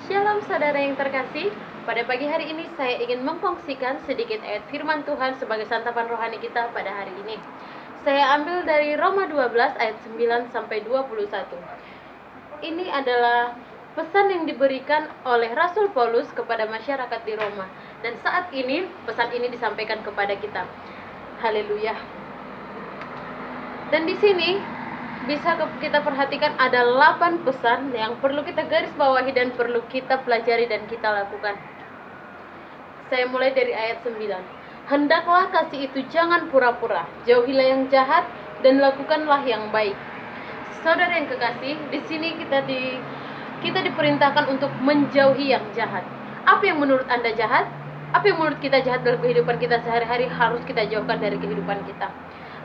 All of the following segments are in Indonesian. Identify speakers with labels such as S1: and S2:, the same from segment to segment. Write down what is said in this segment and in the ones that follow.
S1: Shalom saudara yang terkasih, pada pagi hari ini saya ingin mengkongsikan sedikit ayat firman Tuhan sebagai santapan rohani kita pada hari ini. Saya ambil dari Roma 12 ayat 9 sampai 21. Ini adalah pesan yang diberikan oleh Rasul Paulus kepada masyarakat di Roma, dan saat ini pesan ini disampaikan kepada kita. Haleluya. Dan di sini bisa kita perhatikan ada 8 pesan yang perlu kita garis bawahi dan perlu kita pelajari dan kita lakukan. Saya mulai dari ayat 9. Hendaklah kasih itu jangan pura-pura, jauhilah yang jahat dan lakukanlah yang baik. Saudara yang kekasih, di sini kita diperintahkan untuk menjauhi yang jahat. Apa yang menurut Anda jahat? Apa yang menurut kita jahat dalam kehidupan kita sehari-hari harus kita jauhkan dari kehidupan kita.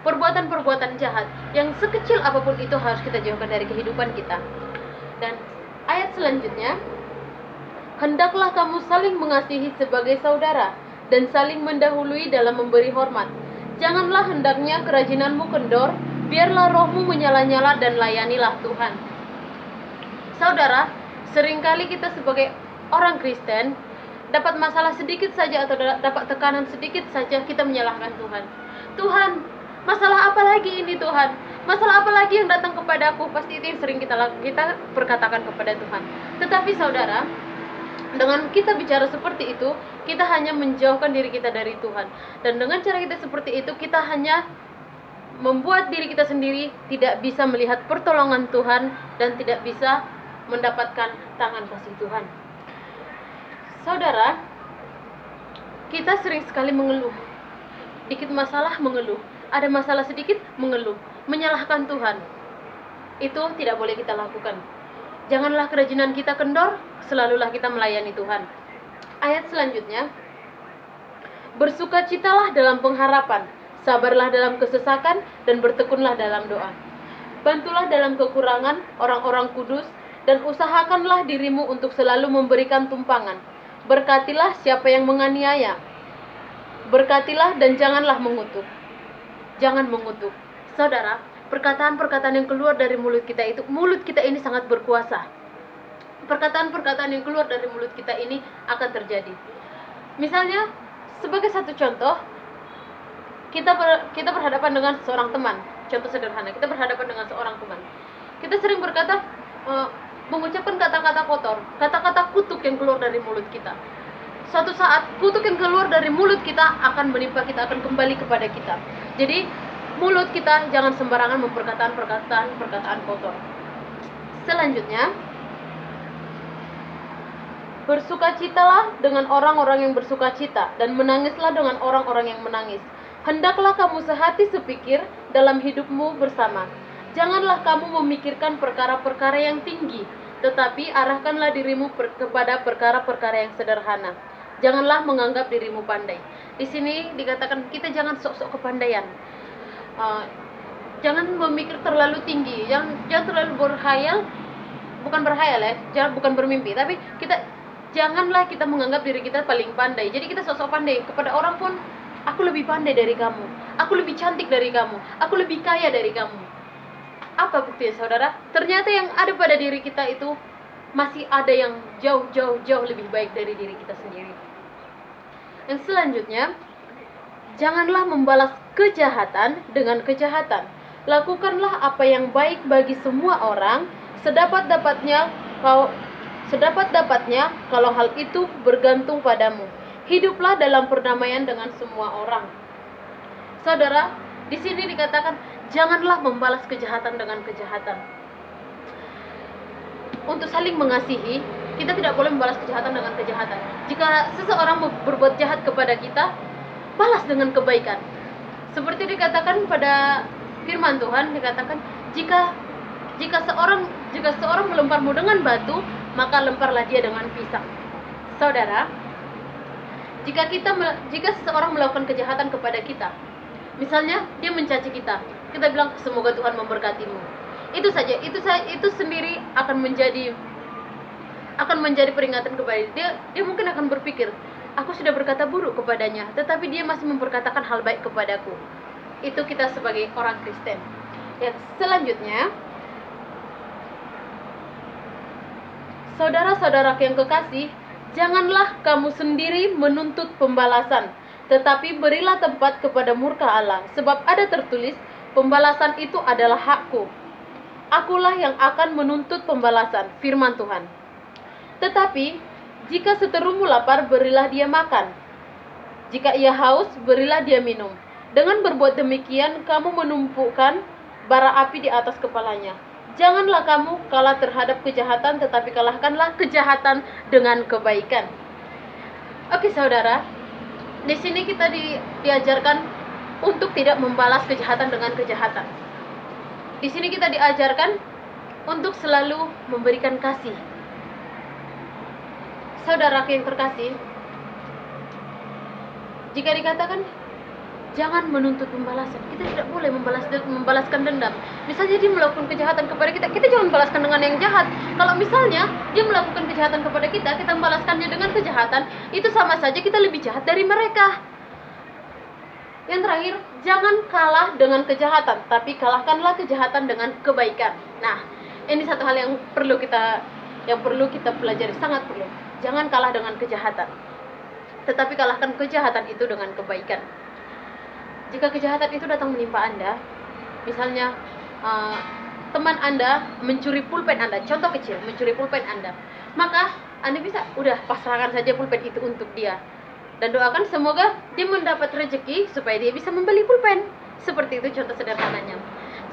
S1: Perbuatan-perbuatan jahat yang sekecil apapun itu harus kita jauhkan dari kehidupan kita. Dan ayat selanjutnya, hendaklah kamu saling mengasihi sebagai saudara dan saling mendahului dalam memberi hormat. Janganlah hendaknya kerajinanmu kendor, biarlah rohmu menyala-nyala dan layanilah Tuhan. Saudara, seringkali kita sebagai orang Kristen dapat masalah sedikit saja atau dapat tekanan sedikit saja kita menyalahkan Tuhan. Tuhan, masalah apa lagi ini Tuhan? Masalah apa lagi yang datang kepadaku? Pasti itu yang sering kita perkatakan kepada Tuhan. Tetapi saudara, dengan kita bicara seperti itu, kita hanya menjauhkan diri kita dari Tuhan. Dan dengan cara kita seperti itu, kita hanya membuat diri kita sendiri tidak bisa melihat pertolongan Tuhan dan tidak bisa mendapatkan tangan kasih Tuhan. Saudara, kita sering sekali mengeluh. Dikit masalah mengeluh, ada masalah sedikit mengeluh, menyalahkan Tuhan. Itu tidak boleh kita lakukan. Janganlah kerajinan kita kendor, selalulah kita melayani Tuhan. Ayat selanjutnya, bersukacitalah dalam pengharapan, sabarlah dalam kesesakan, dan bertekunlah dalam doa. Bantulah dalam kekurangan orang-orang kudus, dan usahakanlah dirimu untuk selalu memberikan tumpangan. Berkatilah siapa yang menganiaya. Berkatilah dan janganlah mengutuk. Jangan mengutuk. Saudara, perkataan-perkataan yang keluar dari mulut kita ini sangat berkuasa. Perkataan-perkataan yang keluar dari mulut kita ini akan terjadi. Misalnya, sebagai satu contoh, kita berhadapan dengan seorang teman. Contoh sederhana, kita berhadapan dengan seorang teman. Kita sering berkata, mengucapkan kata-kata kotor, kata-kata kutuk yang keluar dari mulut kita. Suatu saat kutuk yang keluar dari mulut kita akan menimpa kita, akan kembali kepada kita. Jadi mulut kita jangan sembarangan memperkataan perkataan kotor. Selanjutnya, bersukacitalah dengan orang-orang yang bersukacita dan menangislah dengan orang-orang yang menangis. Hendaklah kamu sehati sepikir dalam hidupmu bersama. Janganlah kamu memikirkan perkara-perkara yang tinggi, tetapi arahkanlah dirimu kepada perkara-perkara yang sederhana. Janganlah menganggap dirimu pandai. Di sini dikatakan kita jangan sok-sok kepandaian. Jangan memikir terlalu tinggi, jangan terlalu berhayal, bukan bermimpi, tapi janganlah kita menganggap diri kita paling pandai. Jadi kita sok-sok pandai kepada orang pun, aku lebih pandai dari kamu, aku lebih cantik dari kamu, aku lebih kaya dari kamu. Apa buktinya saudara? Ternyata yang ada pada diri kita itu masih ada yang jauh lebih baik dari diri kita sendiri. Yang selanjutnya, janganlah membalas kejahatan dengan kejahatan. Lakukanlah apa yang baik bagi semua orang, sedapat-dapatnya kalau hal itu bergantung padamu. Hiduplah dalam perdamaian dengan semua orang. Saudara, di sini dikatakan janganlah membalas kejahatan dengan kejahatan. Untuk saling mengasihi, kita tidak boleh membalas kejahatan dengan kejahatan. Jika seseorang berbuat jahat kepada kita, balas dengan kebaikan. Seperti dikatakan pada firman Tuhan, dikatakan jika seorang melemparmu dengan batu, maka lemparlah dia dengan pisang. Saudara, jika seseorang melakukan kejahatan kepada kita, misalnya dia mencaci kita bilang semoga Tuhan memberkatimu. Itu saja, itu sendiri akan menjadi peringatan kepada dia. Dia mungkin akan berpikir, aku sudah berkata buruk kepadanya, tetapi dia masih memperkatakan hal baik kepadaku. Itu kita sebagai orang Kristen. Yang selanjutnya, Saudara-saudaraku yang kekasih, janganlah kamu sendiri menuntut pembalasan, tetapi berilah tempat kepada murka Allah, sebab ada tertulis, pembalasan itu adalah hakku. Akulah yang akan menuntut pembalasan, firman Tuhan. Tetapi, jika seterumu lapar, berilah dia makan. Jika ia haus, berilah dia minum. Dengan berbuat demikian, kamu menumpukan bara api di atas kepalanya. Janganlah kamu kalah terhadap kejahatan, tetapi kalahkanlah kejahatan dengan kebaikan. Oke saudara, di sini kita diajarkan untuk tidak membalas kejahatan dengan kejahatan. Di sini kita diajarkan untuk selalu memberikan kasih. Saudaraku yang terkasih, jika dikatakan jangan menuntut pembalasan, kita tidak boleh membalaskan dendam. Misalnya dia melakukan kejahatan kepada kita, kita jangan balaskan dengan yang jahat. Kalau misalnya dia melakukan kejahatan kepada kita, kita membalaskannya dengan kejahatan, itu sama saja kita lebih jahat dari mereka. Yang terakhir, jangan kalah dengan kejahatan, tapi kalahkanlah kejahatan dengan kebaikan. Nah, ini satu hal yang perlu kita pelajari, sangat perlu. Jangan kalah dengan kejahatan, tetapi kalahkan kejahatan itu dengan kebaikan. Jika kejahatan itu datang menimpa Anda, misalnya teman Anda mencuri pulpen Anda, contoh kecil, mencuri pulpen Anda, maka Anda bisa pasrahkan saja pulpen itu untuk dia, dan doakan semoga dia mendapat rezeki supaya dia bisa membeli pulpen. Seperti itu contoh sederhananya.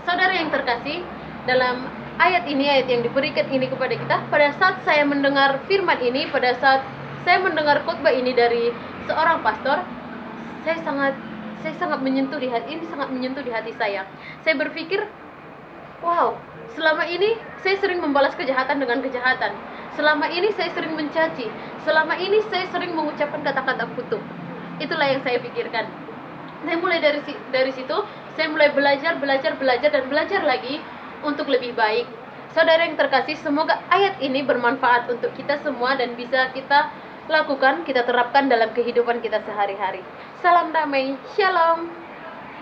S1: Saudara yang terkasih, dalam ayat ini, ayat yang diberikan ini kepada kita, pada saat saya mendengar firman ini, pada saat saya mendengar khotbah ini dari seorang pastor, saya sangat menyentuh di hati, ini sangat menyentuh di hati saya. Saya berpikir, wow, selama ini saya sering membalas kejahatan dengan kejahatan. Selama ini saya sering mencaci. Selama ini saya sering mengucapkan kata-kata kutuk. Itulah yang saya pikirkan. Saya mulai dari situ, saya mulai belajar dan belajar lagi untuk lebih baik. Saudara yang terkasih, semoga ayat ini bermanfaat untuk kita semua dan bisa kita lakukan, kita terapkan dalam kehidupan kita sehari-hari. Salam damai, shalom.